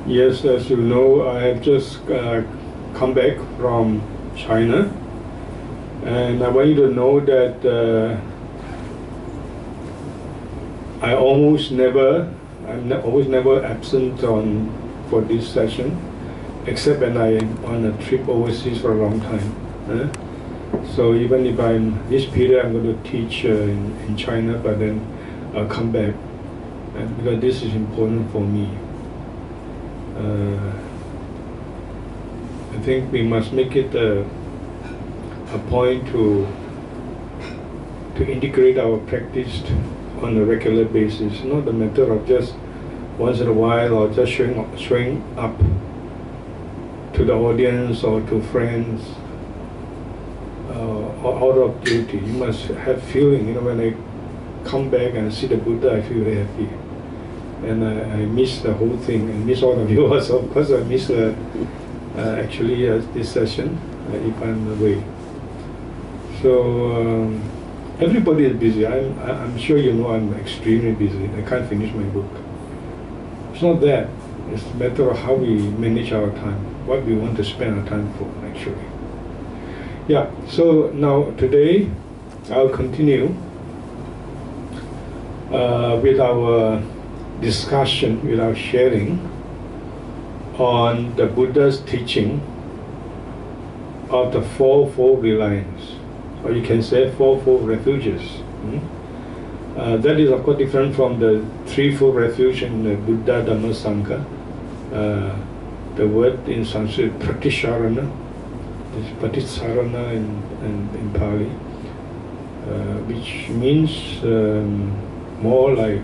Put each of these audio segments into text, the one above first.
Yes, as you know, I have just come back from China, and I want you to know that I'm always never absent for this session, except when I'm on a trip overseas for a long time. So even if this period I'm going to teach in China, but then I'll come back, because this is important for me. I think we must make it a point to integrate our practice on a regular basis, not a matter of just once in a while or just showing up to the audience or to friends or out of duty. You must have feeling. When I come back and see the Buddha, I feel very happy. And I miss the whole thing, and miss all of you also. Of course, I miss actually this session if I'm away. So everybody is busy. I'm sure you know I'm extremely busy. I can't finish my book. It's not that. It's a matter of how we manage our time, what we want to spend our time for, actually. Yeah. So now today, I'll continue with our discussion, with our sharing on the Buddha's teaching of the fourfold reliance, or you can say fourfold refuges. That is of course different from the threefold refuge in the Buddha-Dharma Sangha. The word in Sanskrit, pratisarana, is pratisarana in Pali, which means more like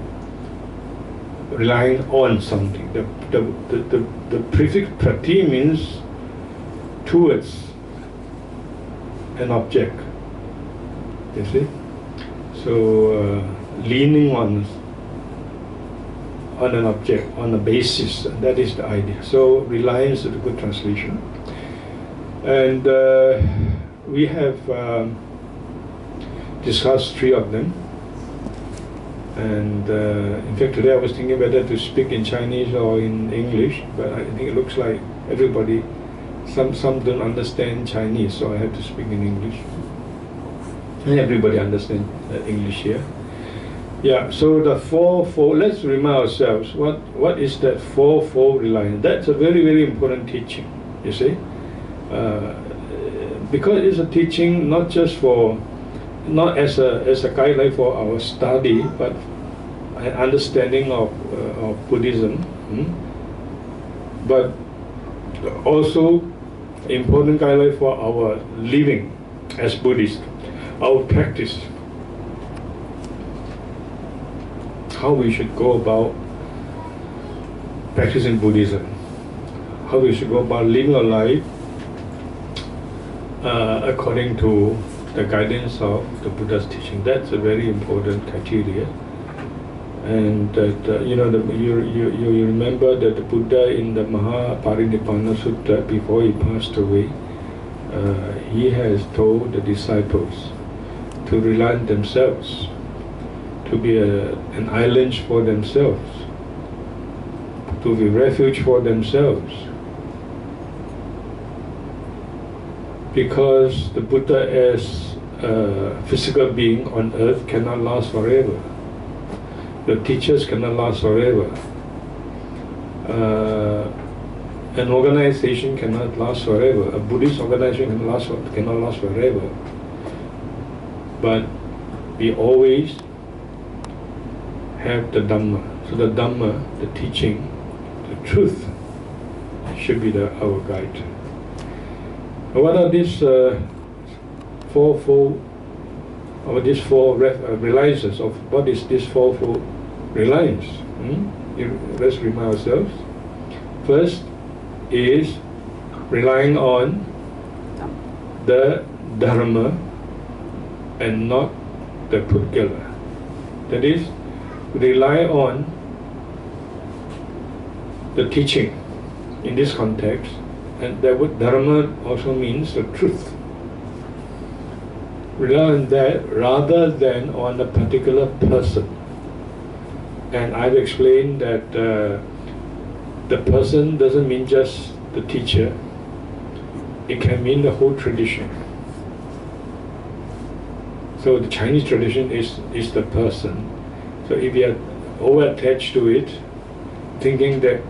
relying on something. The prefix prati means towards an object. You see? So leaning on an object, on a basis, that is the idea. So reliance is a good translation. And we have discussed three of them. And in fact, today I was thinking whether to speak in Chinese or in English, but I think it looks like everybody, some don't understand Chinese, so I have to speak in English. And everybody understands English here. Yeah, so the fourfold, let's remind ourselves, what is that fourfold reliance? That's a very, very important teaching, you see. Because it's a teaching not just not as a guideline for our study, but an understanding of Buddhism, but also important guideline for our living as Buddhists, our practice, how we should go about practicing Buddhism, how we should go about living a life according to the guidance of the Buddha's teaching. That's a very important criteria. And that you remember that the Buddha in the Mahaparinibbana Sutta, before he passed away, he has told the disciples to rely on themselves, to be an island for themselves, to be refuge for themselves. Because the Buddha as a physical being on earth cannot last forever. The teachers cannot last forever. An organization cannot last forever. A Buddhist organization cannot last forever. But we always have the Dhamma. So the Dhamma, the teaching, the truth, should be our guide. What are these fourfold, or these four reliances of what is this fourfold reliance? Let's remind ourselves. First is relying on the Dharma and not the Pudgala. That is, rely on the teaching in this context. And that word Dharma also means the truth. Rely on that rather than on a particular person. And I've explained that the person doesn't mean just the teacher. It can mean the whole tradition. So the Chinese tradition is the person. So if you are over-attached to it, thinking that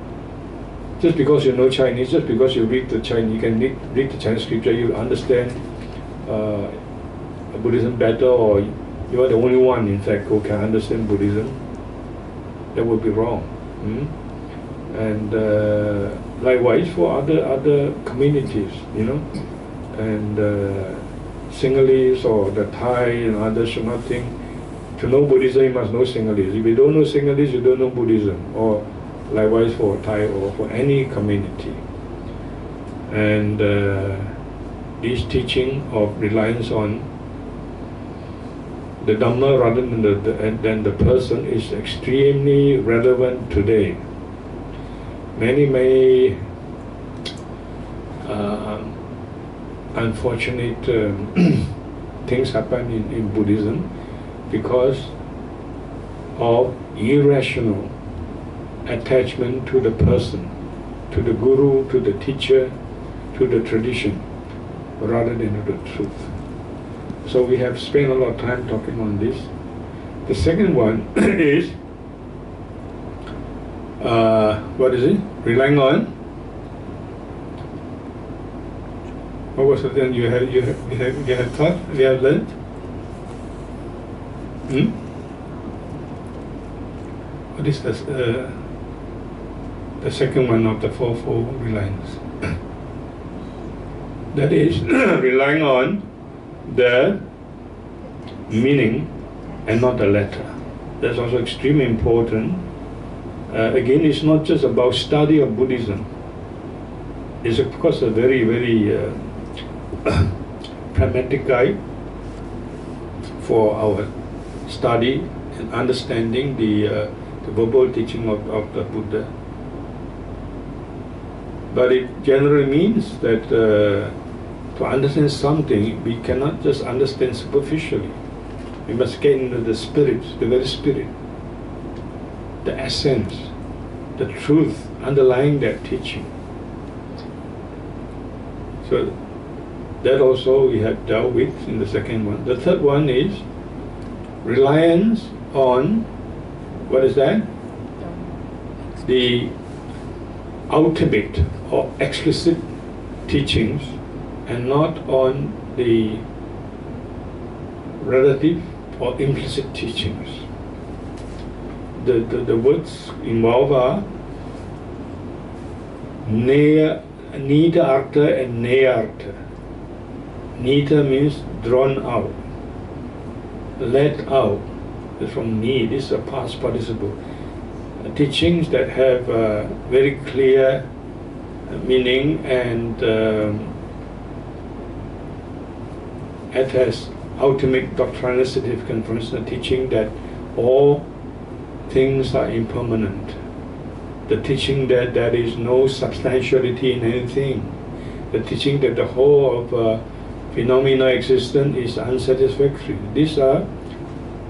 just because you know Chinese, just because you read the Chinese, you can read the Chinese scripture, you understand Buddhism better, or you are the only one, in fact, who can understand Buddhism, that would be wrong. And likewise for other communities, you know, and Sinhalese or the Thai and others should not think to know Buddhism you must know Sinhalese. If you don't know Sinhalese, you don't know Buddhism, or likewise for Thai or for any community. And this teaching of reliance on the Dhamma rather than the person is extremely relevant today. Many unfortunate things happen in Buddhism because of irrational attachment to the person, to the guru, to the teacher, to the tradition, rather than to the truth. So we have spent a lot of time talking on this. The second one is, what is it? Relying on? What was it then you had thought, you have learned? What is the second one of the 4-4 reliance? That is relying on the meaning and not the letter. That's also extremely important. Again, it's not just about study of Buddhism. It's of course a very pragmatic guide for our study and understanding the verbal teaching of the Buddha. But it generally means that to understand something, we cannot just understand superficially. We must get into the spirit, the very spirit, the essence, the truth underlying that teaching. So that also we have dealt with in the second one. The third one is reliance on, what is that? The ultimate or explicit teachings, and not on the relative or implicit teachings. The words involved are nita artha and neya artha. Nita means drawn out, let out. It's from ni, this is a past participle. Teachings that have very clear meaning and it has ultimate doctrinal significance. For instance, the teaching that all things are impermanent, the teaching that there is no substantiality in anything, the teaching that the whole of phenomena existence is unsatisfactory. These are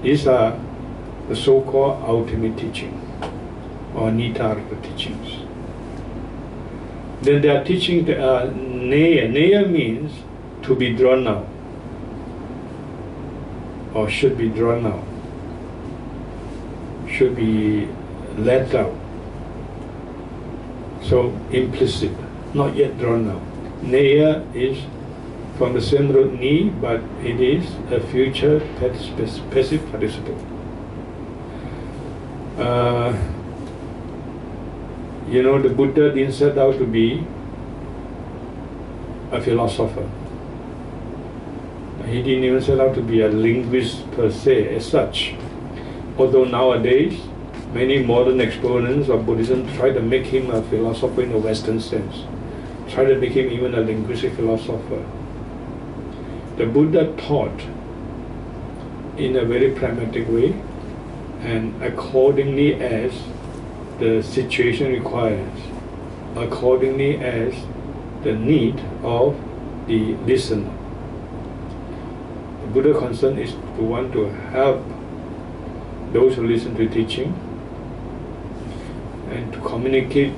the so-called ultimate teaching, or nitartha teachings. Then there are teachings that are neya. Neya means to be drawn out, or should be drawn out, should be let out. So implicit, not yet drawn out. Neya is from the same root ni, but it is a future passive participle. You know, the Buddha didn't set out to be a philosopher. He didn't even set out to be a linguist per se, as such. Although nowadays, many modern exponents of Buddhism try to make him a philosopher in a Western sense, try to make him even a linguistic philosopher. The Buddha taught in a very pragmatic way, and accordingly as the situation requires, accordingly as the need of the listener. The Buddha's concern is to want to help those who listen to teaching and to communicate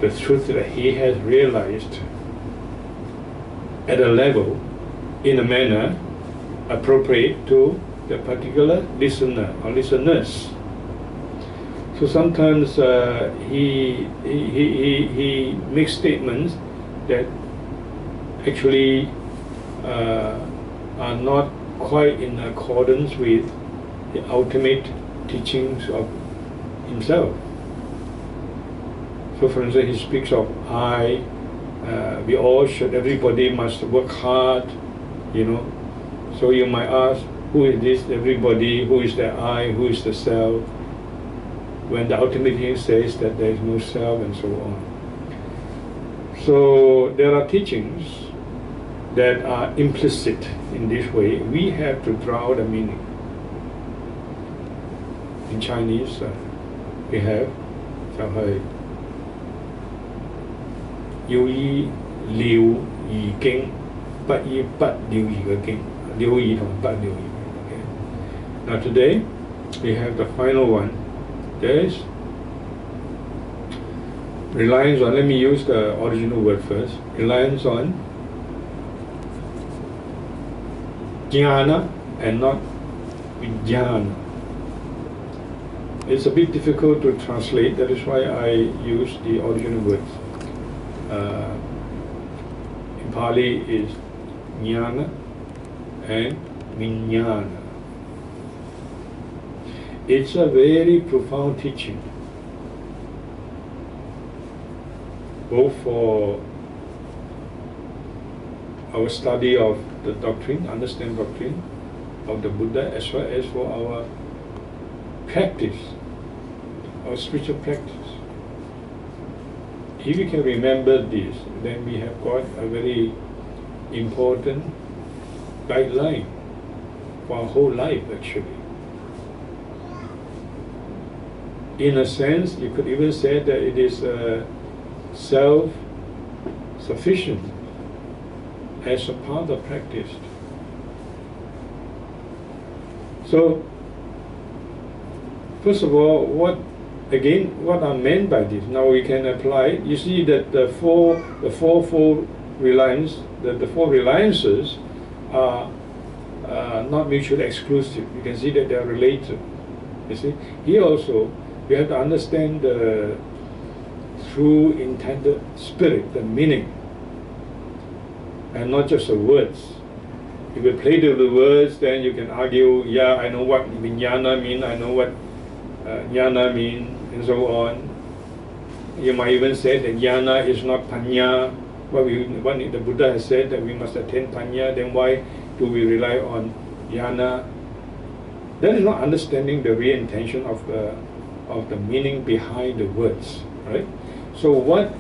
the truth that he has realized at a level, in a manner appropriate to the particular listener or listeners. So sometimes he makes statements that actually are not quite in accordance with the ultimate teachings of himself. So for instance, he speaks of I, we all should, everybody must work hard, you know. So you might ask, who is this everybody, who is the I, who is the self, when the ultimate teaching says that there is no self and so on. So there are teachings that are implicit in this way. We have to draw the meaning. In Chinese, we have 就係要依了義經，不依不了義嘅經，了義同不了義。Okay. Now today we have the final one. There is reliance on. Let me use the original word first. Reliance on jnana and not vijñāna. It's a bit difficult to translate, that is why I use the original words. In Pali is jnana and vijñāna. It's a very profound teaching, both for our study of the doctrine, understand doctrine of the Buddha, as well as for our practice, our spiritual practice. If we can remember this, then we have got a very important guideline for our whole life, actually. In a sense, you could even say that it is self-sufficient as a part of practice. So, first of all, what are meant by this? Now we can apply. You see that the fourfold reliance, the four reliances are not mutually exclusive. You can see that they are related. You see, here also we have to understand the true intended spirit, the meaning, and not just the words. If you play with the words, then you can argue, yeah, I know what vijñāna mean, I know what jnana mean, and so on. You might even say that jnana is not panya. What the Buddha has said that we must attain panya, then why do we rely on jnana? That is not understanding the real intention of the meaning behind the words, right? So what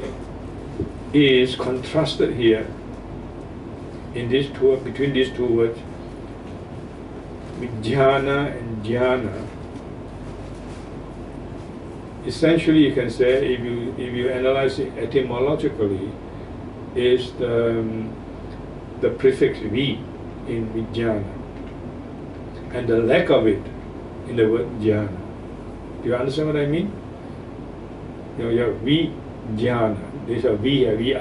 is contrasted here in these two, between these two words, vijñāna and jnana? Essentially, you can say, if you analyze it etymologically, is the prefix vi in vijñāna, and the lack of it in the word jnana. Do you understand what I mean? You have vijñāna. There's a vi, a vi.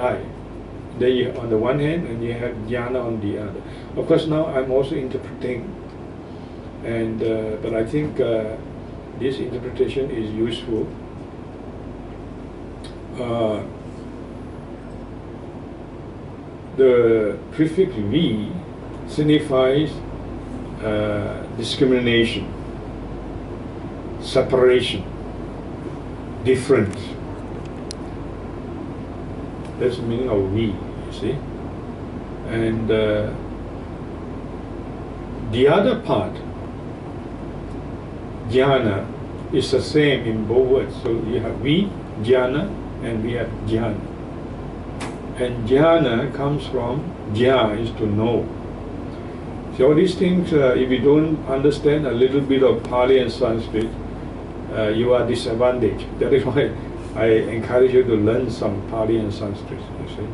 Then you on the one hand, and you have jnana on the other. Of course, now I'm also interpreting, and but I think this interpretation is useful. The prefix vi signifies discrimination, separation, difference. That's the meaning of vi, you see. And the other part, jnana, is the same in both words. So you have vijñāna and we have jnana. And jnana comes from jñā, is to know. So all these things, if you don't understand a little bit of Pali and Sanskrit, you are disadvantaged. That is why I encourage you to learn some Pali and Sanskrit. You see,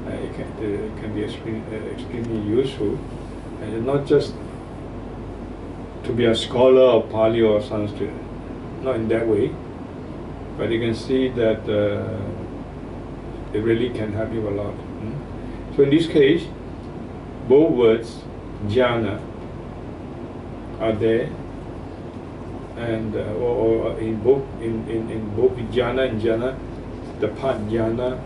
it can be extremely useful, and not just to be a scholar of Pali or Sanskrit, not in that way, but you can see that it really can help you a lot. So in this case, both words, jhana, are there, and or in both vijñāna and jhana, the part jhana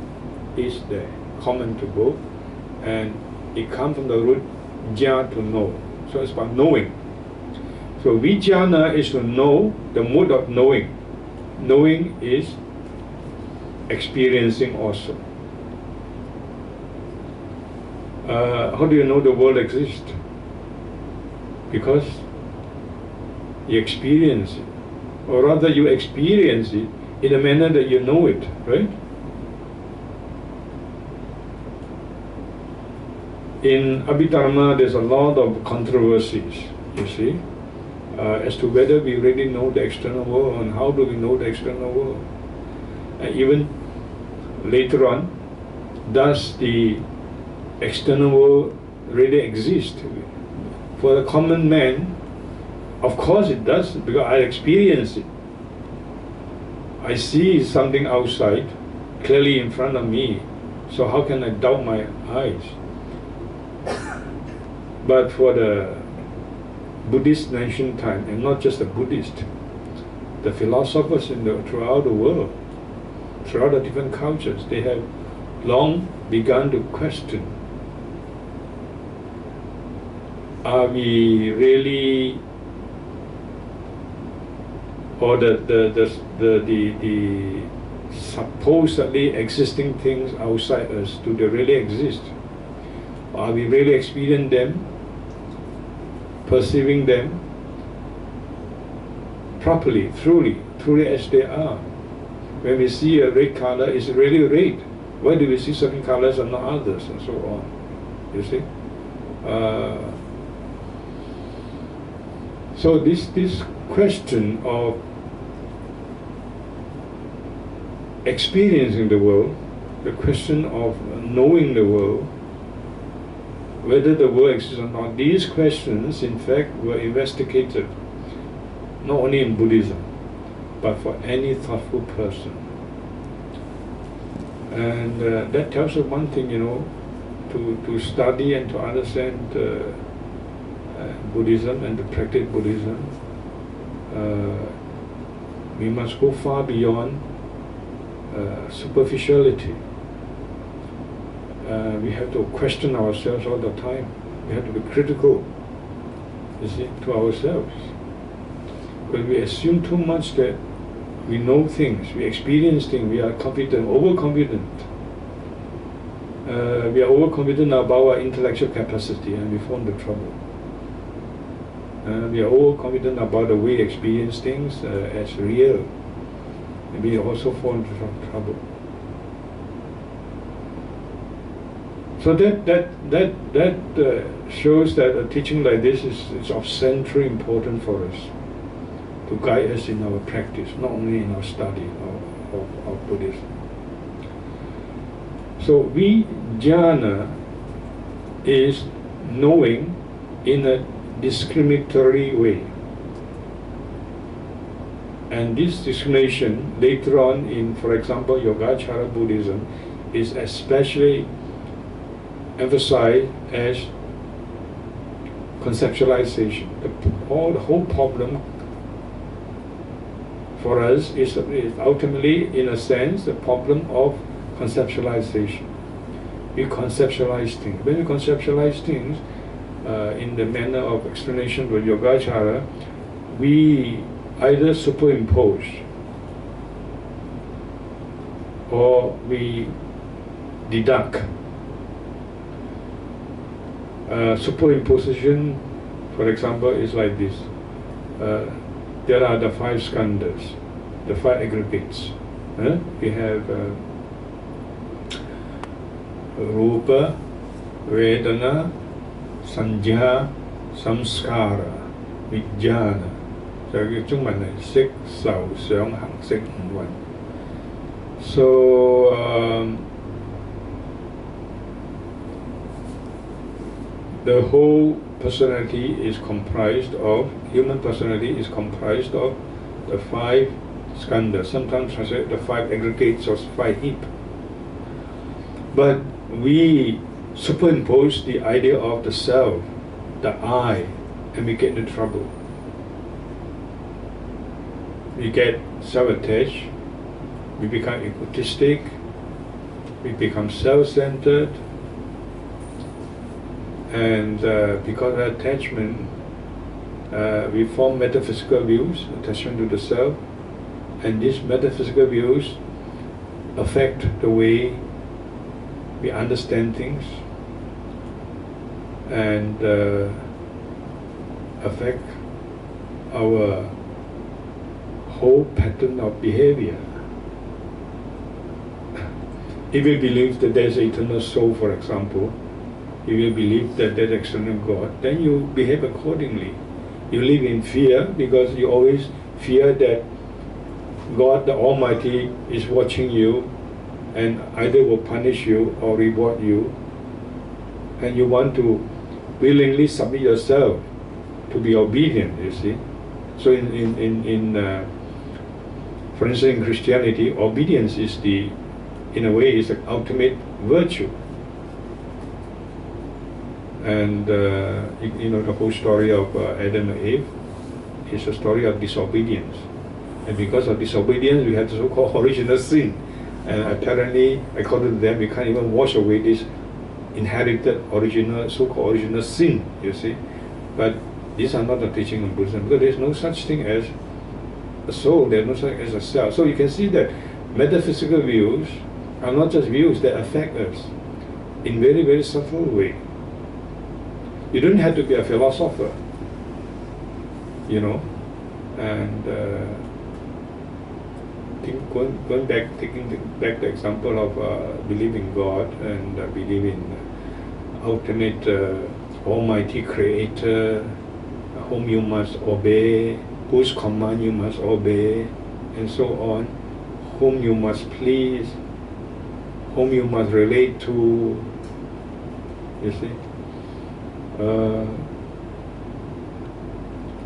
is there, common to both, and it comes from the root jha, to know. So it's about knowing. So vijñāna is to know, the mode of knowing. Knowing is experiencing also. How do you know the world exists? Because you experience it, or rather you experience it in a manner that you know it, right? In Abhidharma, there's a lot of controversies, you see, as to whether we really know the external world and how do we know the external world. And even later on, does the external world really exist? For the common man, of course it does, because I experience it. I see something outside clearly in front of me, so how can I doubt my eyes? But for the Buddhist ancient time, and not just the Buddhist, the philosophers throughout the world, throughout the different cultures, they have long begun to question: are we really, or the supposedly existing things outside us, do they really exist? Are we really experiencing them, perceiving them properly, truly as they are? When we see a red color, is it really red? Why do we see certain colors and not others, and so on? You see? So this question of experiencing the world, the question of knowing the world, whether the world exists or not, these questions in fact were investigated not only in Buddhism but for any thoughtful person. And that tells us one thing, you know, to study and to understand Buddhism and to practice Buddhism, we must go far beyond superficiality. We have to question ourselves all the time. We have to be critical, you see, to ourselves. Because we assume too much that we know things, we experience things, we are confident, overconfident. We are overconfident about our intellectual capacity, and we fall into trouble. We are overconfident about the way we experience things as real, and we also fall into trouble. So that shows that a teaching like this is of central importance for us, to guide us in our practice, not only in our study of Buddhism. So vijñāna is knowing in a discriminatory way. And this discrimination later on in, for example, Yogacara Buddhism, is especially emphasized as conceptualization. The whole problem for us is ultimately, in a sense, the problem of conceptualization. We conceptualize things. When we conceptualize things in the manner of explanation with Yogacara, we either superimpose or we deduct. Superimposition, for example, is like this. There are the 5 skandhas, the 5 aggregates. We have Rupa, Vedana, Sanya, Samskara, Vijñāna. So Trung Văn là Sắc, Sầu, Xưởng, Hành, Sắc, Văn. So the whole personality is comprised of, human personality is comprised of the 5 skandhas, sometimes translated the 5 aggregates or 5 heap. But we superimpose the idea of the self, the I, and we get into trouble. We get self-attached, we become egotistic, we become self-centered, and because of attachment, we form metaphysical views, attachment to the self, and these metaphysical views affect the way we understand things and affect our whole pattern of behavior. If you believe that there's an eternal soul, for example, if you believe that there's an external God, then you behave accordingly. You live in fear because you always fear that God the Almighty is watching you and either will punish you or reward you, and you want to willingly submit yourself to be obedient, you see. So for instance, in Christianity, obedience is in a way, is the ultimate virtue. And you know, the whole story of Adam and Eve is a story of disobedience. And because of disobedience, we have the so-called original sin. And apparently, according to them, we can't even wash away this inherited original, so-called original sin, you see. But these are not the teaching of Buddhism, because there's no such thing as a soul, there's no such thing as a self. So you can see that metaphysical views are not just views that affect us in very, very subtle way. You don't have to be a philosopher, you know, and taking back the example of believing God and believing ultimate almighty creator whom you must obey, whose command you must obey, and so on, whom you must please, whom you must relate to, you see.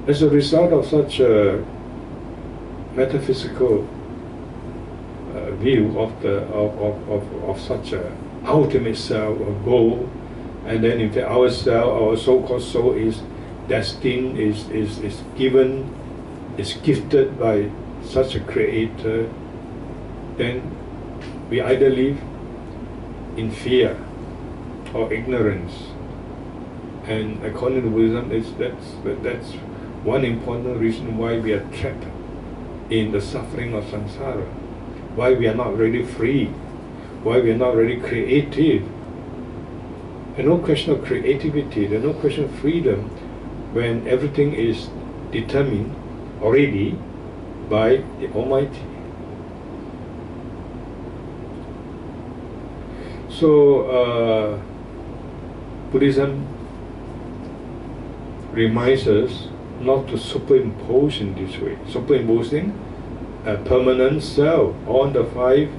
As a result of such a metaphysical view of such a ultimate self or goal, and then in fact our self, our so-called soul is destined, is given, is gifted by such a creator, then we either live in fear or ignorance. And according to Buddhism, that's one important reason why we are trapped in the suffering of samsara, why we are not really free, why we are not really creative. There's no question of creativity, there's no question of freedom when everything is determined already by the Almighty. So Buddhism reminds us not to superimpose in this way, superimposing a permanent self on the five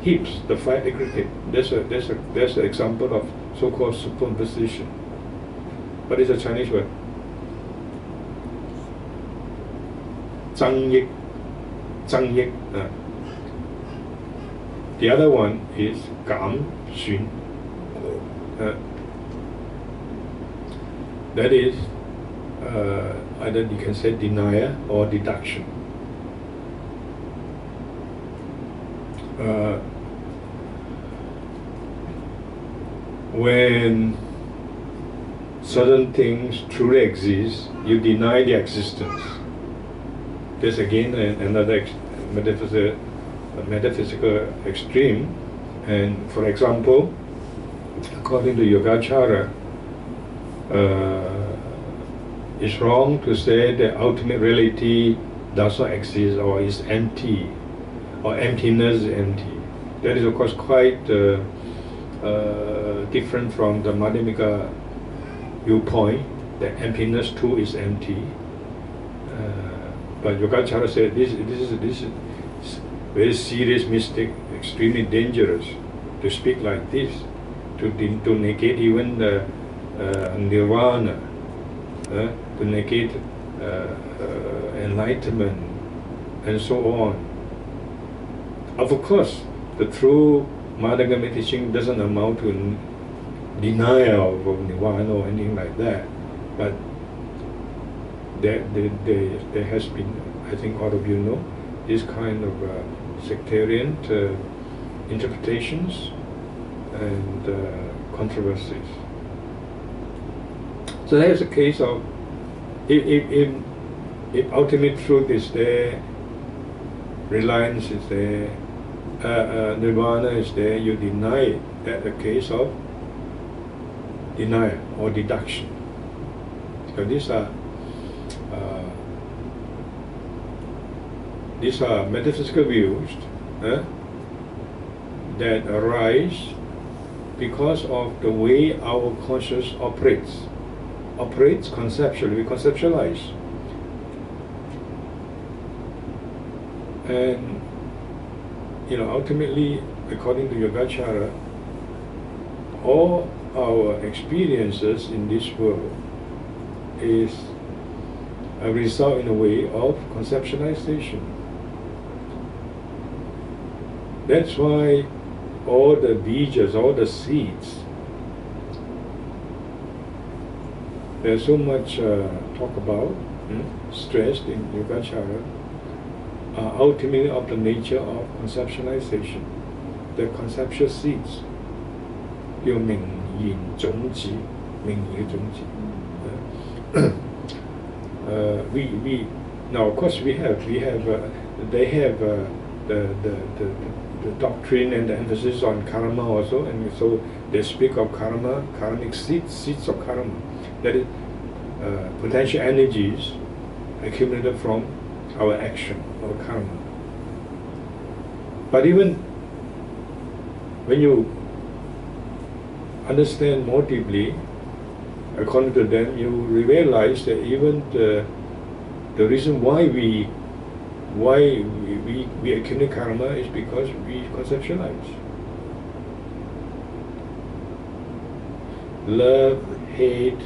heaps, the five aggregate. That's an example of so-called superimposition. What is the Chinese word? 增益. The other one is 減損. That is either you can say denial or deduction. When certain things truly exist, you deny the existence. There's again another metaphysical extreme. And for example, according to Yogacara, it's wrong to say that ultimate reality does not exist or is empty, or emptiness is empty. That is of course quite different from the Madhyamika viewpoint, that emptiness too is empty. But Yogacara said this is very serious mistake, extremely dangerous to speak like this, to negate even the nirvana, to negate enlightenment, and so on. Of course, the true Madhyamaka teaching doesn't amount to denial of nirvana or anything like that, but there has been, I think all of you know, this kind of sectarian interpretations and controversies. So there's a case of if ultimate truth is there, reliance is there, nirvana is there, you deny it, that's a case of denial or deduction. So these are metaphysical views that arise because of the way our consciousness operates conceptually. We conceptualize. And ultimately, according to Yogacara, all our experiences in this world is a result, in a way, of conceptualization. That's why all the vijñānas, all the seeds, there's so much talk about, stressed in Yogacara, are ultimately of the nature of conceptualization, the conceptual seeds. 叫名言種子，名言嘅種子。We now of course they have the doctrine and the emphasis on karma also, and so they speak of karma, karmic seeds of karma, that is potential energies accumulated from our action, our karma. But even when you understand more deeply, according to them, you realize that even the reason why we accumulate karma is because we conceptualize. Love, hate,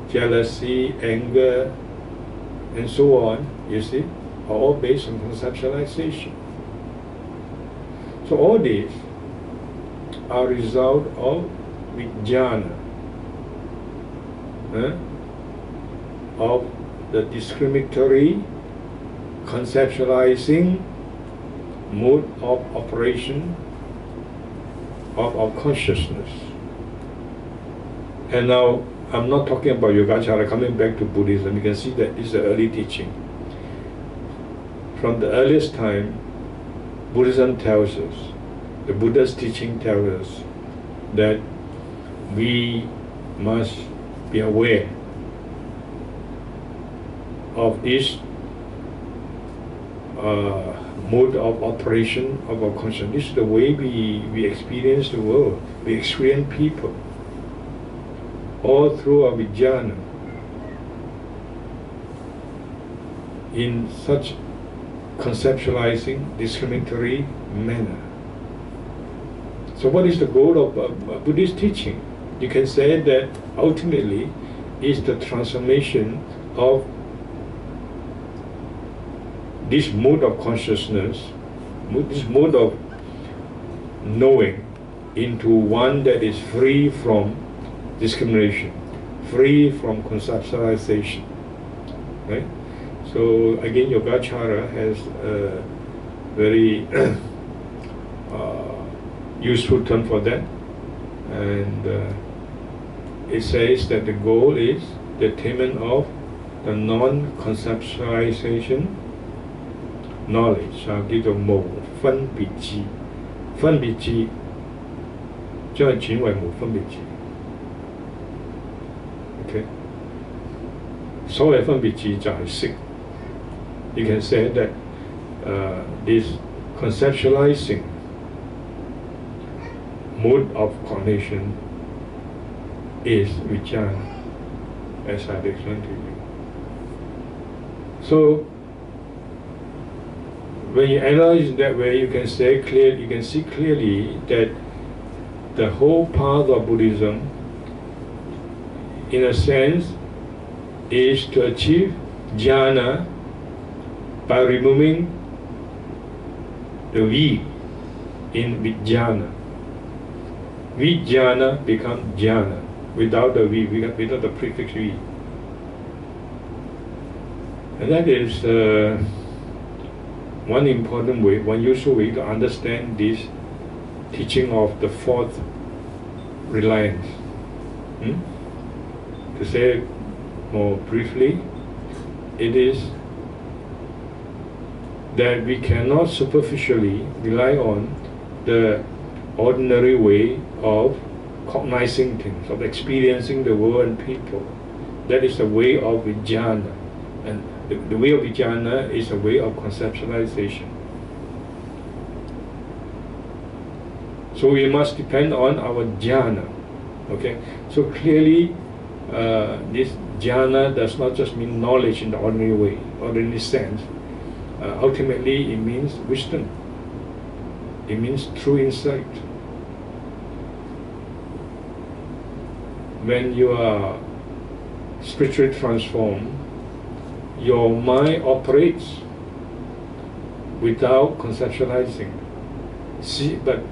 jealousy, anger, and so on, you see, are all based on conceptualization. So all these are a result of vijñāna, of the discriminatory, conceptualizing mode of operation of our consciousness. And now, I'm not talking about Yogacara, coming back to Buddhism. You can see that this is the early teaching. From the earliest time, Buddhism tells us, the Buddha's teaching tells us that we must be aware of this mode of operation of our consciousness. This is the way we experience the world, we experience people, all through our vijñāna, in such conceptualizing, discriminatory manner. So what is the goal of Buddhist teaching? You can say that ultimately is the transformation of this mode of consciousness, this mode of knowing, into one that is free from discrimination, free from conceptualization. Right? So again, Yogacara has a very useful term for that, and it says that the goal is the attainment of the non-conceptualization knowledge, 叫做無分別智。分別智將佢轉為無分別智。Okay， 所謂分別智就係識。You can say that this conceptualizing mode of cognition is vijñāna, as I've explained to you. So when you analyze it that way, you can see clearly that the whole path of Buddhism, in a sense, is to achieve jhana by removing the we, in vijñāna. Vijñāna becomes jnana without the v, without the prefix v. And that is one important way, one useful way to understand this teaching of the fourth reliance. To say it more briefly, it is that we cannot superficially rely on the ordinary way of cognizing things, of experiencing the world and people. That is the way of vijñāna. And the way of vijñāna is a way of conceptualization. So we must depend on our jnana. Okay? So clearly, this jnana does not just mean knowledge in the ordinary way, ordinary sense. Ultimately, it means wisdom. It means true insight. When you are spiritually transformed, your mind operates without conceptualizing. But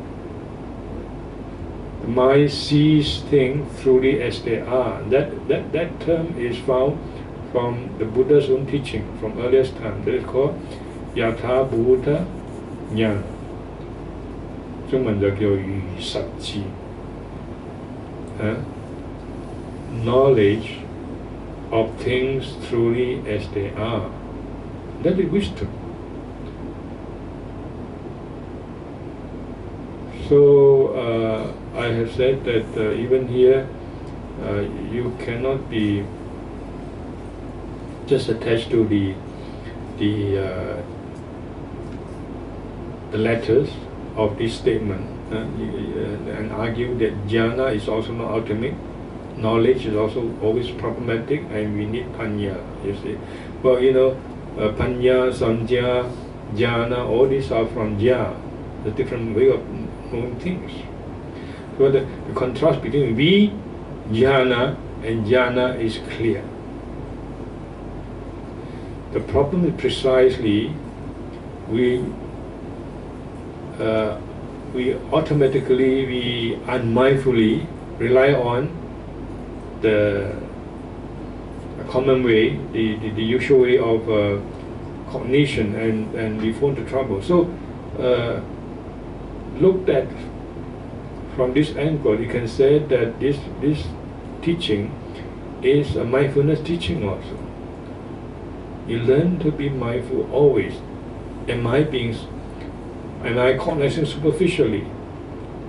the mind sees things truly as they are. That term is found from the Buddha's own teaching from earliest time. That is called Yatha-bhuta jnana. 中文就叫如實智。Knowledge of things truly as they are. That is wisdom. So I have said that even here you cannot be just attached to the letters of this statement and argue that jnana is also not ultimate. Knowledge is also always problematic, and we need panya. You see, well, you know, panya, samjya, jnana, all these are from jya, the different way of knowing things. So the contrast between vijñāna and jnana is clear. The problem is precisely we automatically, unmindfully rely on the common way, the usual way of cognition, and we fall into trouble. So, looked at from this angle, you can say that this teaching is a mindfulness teaching also. You learn to be mindful always. Am I cognizing superficially?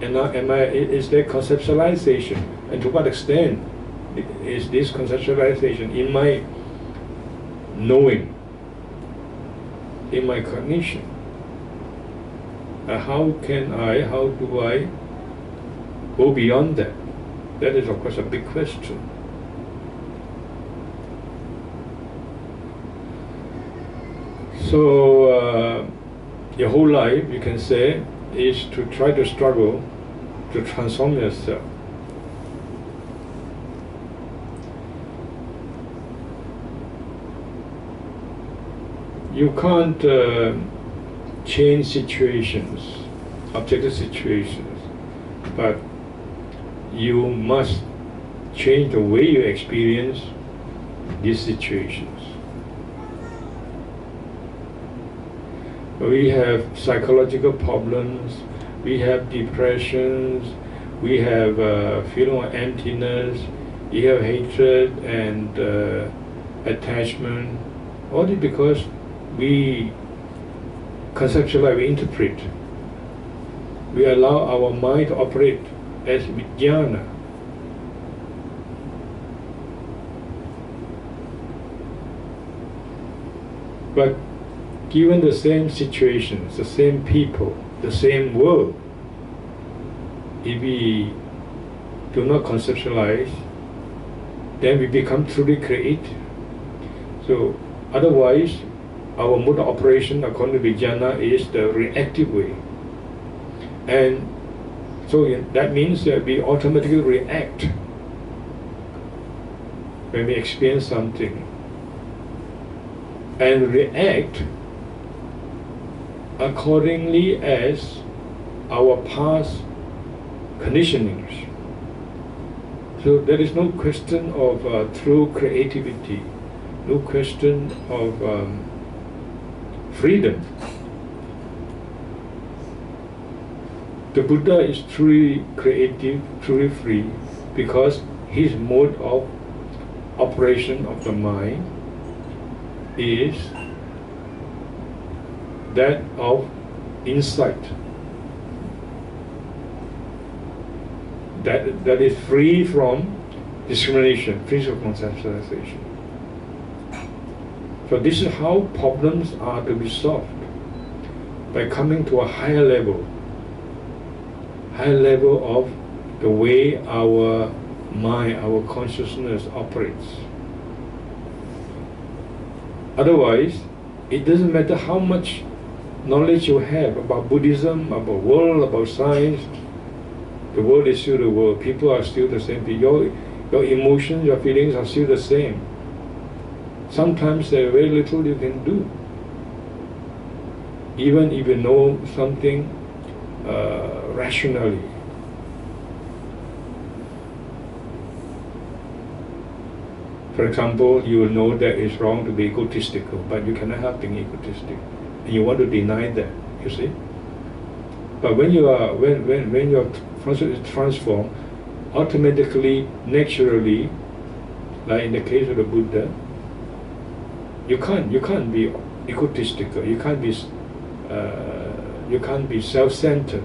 Is there conceptualization? And to what extent is this conceptualization in my knowing, in my cognition? How do I go beyond that? That is, of course, a big question. So, your whole life, you can say, is to try to struggle to transform yourself. You can't change situations, objective situations, but you must change the way you experience these situations. We have psychological problems, we have depressions, we have feeling of emptiness, we have hatred and attachment. All this because we conceptualize, we interpret. We allow our mind to operate as vijñāna. But given the same situations, the same people, the same world, if we do not conceptualize, then we become truly creative. So otherwise, our mode of operation according to vijñāna is the reactive way. And so that means that we automatically react when we experience something. And react accordingly as our past conditionings. So there is no question of true creativity, no question of freedom. The Buddha is truly creative, truly free, because his mode of operation of the mind is that of insight, that is free from discrimination, free from conceptualization. So this is how problems are to be solved, by coming to a higher level of the way our mind, our consciousness operates. Otherwise, it doesn't matter how much knowledge you have about Buddhism, about world, about science. The world is still the world. People are still the same. Your emotions, your feelings are still the same. Sometimes there is very little you can do. Even if you know something rationally. For example, you will know that it's wrong to be egotistical, but you cannot help being egotistic, and you want to deny that. You see. But when you are when your consciousness is transformed, automatically, naturally, like in the case of the Buddha, you can't be egotistical. You can't be self-centered,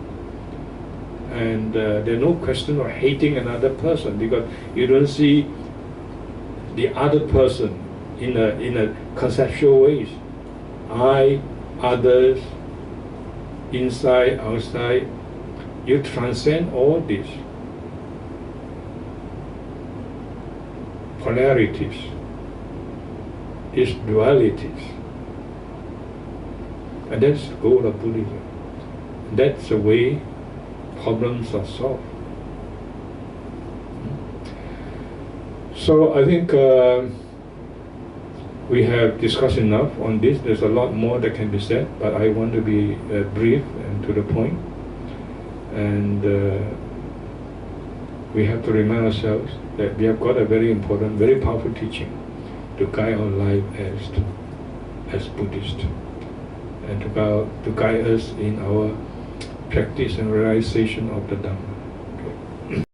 and there's no question of hating another person, because you don't see the other person in a conceptual ways. I, others, inside, outside. You transcend all these polarities, these dualities, and that's the goal of Buddhism. That's the way problems are solved. So I think we have discussed enough on this. There's a lot more that can be said, but I want to be brief and to the point. And we have to remind ourselves that we have got a very important, very powerful teaching to guide our life as Buddhists, and to guide us in our practice and realization of the Dhamma.